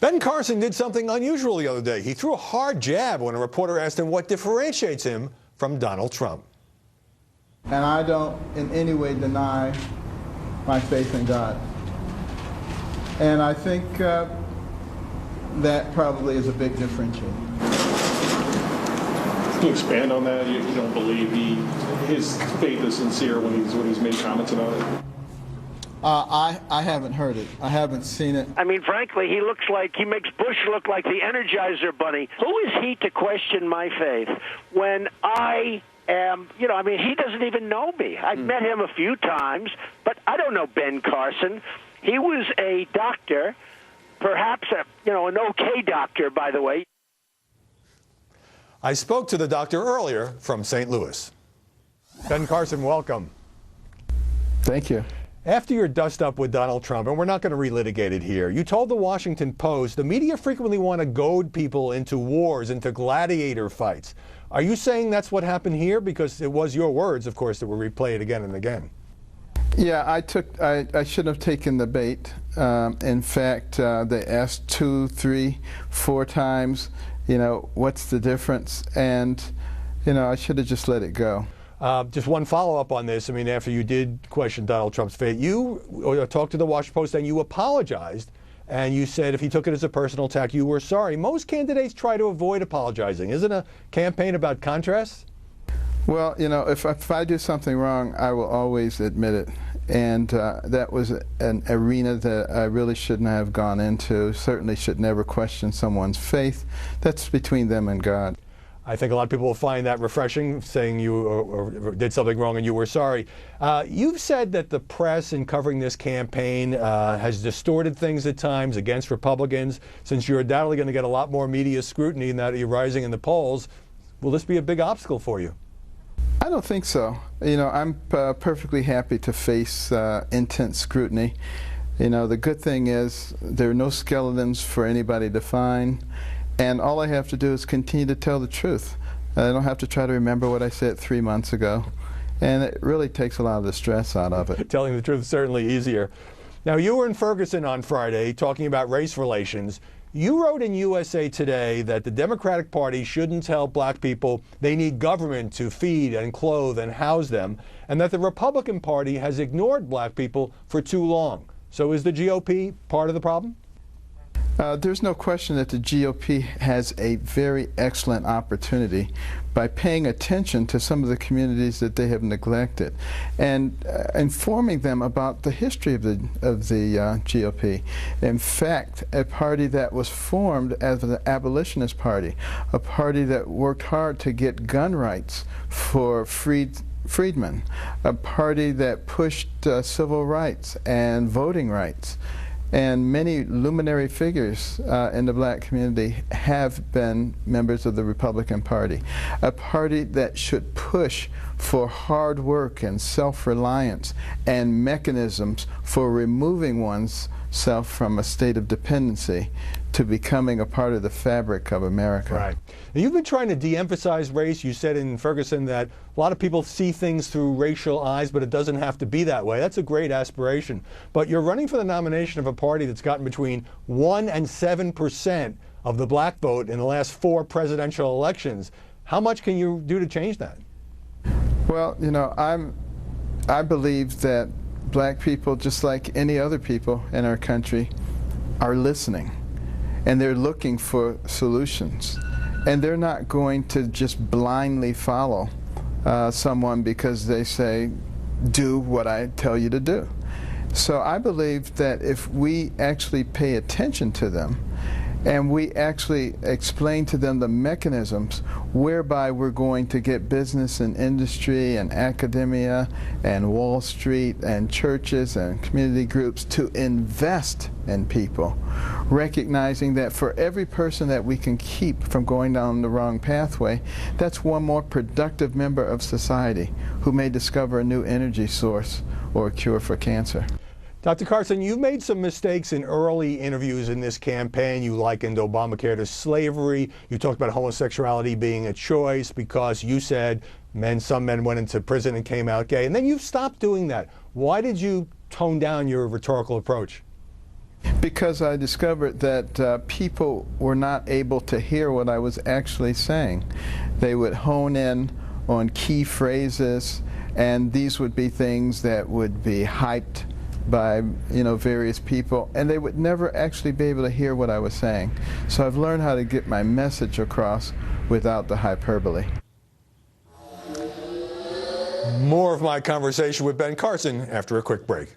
Ben Carson did something unusual the other day. He threw a hard jab when a reporter asked him what differentiates him from Donald Trump. And I don't in any way deny my faith in God. And I think that probably is a big differentiator. Can you expand on that? You don't believe his faith is sincere when he's made comments about it? I haven't heard it. I haven't seen it. I mean, frankly, he makes Bush look like the Energizer Bunny. Who is he to question my faith when I am, he doesn't even know me. I've met him a few times, but I don't know Ben Carson. He was a doctor, perhaps an okay doctor, by the way. I spoke to the doctor earlier from St. Louis. Ben Carson, welcome. Thank you. After your dust-up with Donald Trump, and we're not going to relitigate it here, you told the Washington Post the media frequently want to goad people into wars, into gladiator fights. Are you saying that's what happened here? Because it was your words, of course, that were replayed again and again. Yeah, I shouldn't have taken the bait. In fact, they asked 2, 3, 4 times, what's the difference? And, I should have just let it go. Just one follow-up on this. I mean, after you did question Donald Trump's faith, you talked to the Washington Post and you apologized, and you said if he took it as a personal attack, you were sorry. Most candidates try to avoid apologizing. Isn't a campaign about contrast? Well, if I do something wrong, I will always admit it. And that was an arena that I really shouldn't have gone into. Certainly should never question someone's faith. That's between them and God. I think a lot of people will find that refreshing, saying you or did something wrong and you were sorry. You've said that the press in covering this campaign has distorted things at times against Republicans. Since you're undoubtedly going to get a lot more media scrutiny now that you're rising in the polls, will this be a big obstacle for you? I don't think so. I'm perfectly happy to face intense scrutiny. The good thing is there are no skeletons for anybody to find. And all I have to do is continue to tell the truth. I don't have to try to remember what I said 3 months ago. And it really takes a lot of the stress out of it. Telling the truth is certainly easier. Now, you were in Ferguson on Friday talking about race relations. You wrote in USA Today that the Democratic Party shouldn't tell black people they need government to feed and clothe and house them, and that the Republican Party has ignored black people for too long. So is the GOP part of the problem? There's no question that the GOP has a very excellent opportunity by paying attention to some of the communities that they have neglected and informing them about the history of the GOP. In fact, a party that was formed as an abolitionist party, a party that worked hard to get gun rights for freedmen, a party that pushed civil rights and voting rights. And many luminary figures in the black community have been members of the Republican Party, a party that should push for hard work and self-reliance and mechanisms for removing oneself from a state of dependency to becoming a part of the fabric of America. Right. Now, you've been trying to de-emphasize race. You said in Ferguson that a lot of people see things through racial eyes, but it doesn't have to be that way. That's a great aspiration. But you're running for the nomination of a party that's gotten between 1% and 7% of the black vote in the last 4 presidential elections. How much can you do to change that? Well, I believe that black people, just like any other people in our country, are listening. And they're looking for solutions. And they're not going to just blindly follow someone because they say, do what I tell you to do. So I believe that if we actually pay attention to them and we actually explain to them the mechanisms whereby we're going to get business and industry and academia and Wall Street and churches and community groups to invest in people, recognizing that for every person that we can keep from going down the wrong pathway, that's one more productive member of society who may discover a new energy source or a cure for cancer. Dr. Carson, you've made some mistakes in early interviews in this campaign. You likened Obamacare to slavery. You talked about homosexuality being a choice because you said some men went into prison and came out gay. And then you've stopped doing that. Why did you tone down your rhetorical approach? Because I discovered that people were not able to hear what I was actually saying. They would hone in on key phrases, and these would be things that would be hyped by various people, and they would never actually be able to hear what I was saying. So I've learned how to get my message across without the hyperbole. More of my conversation with Ben Carson after a quick break.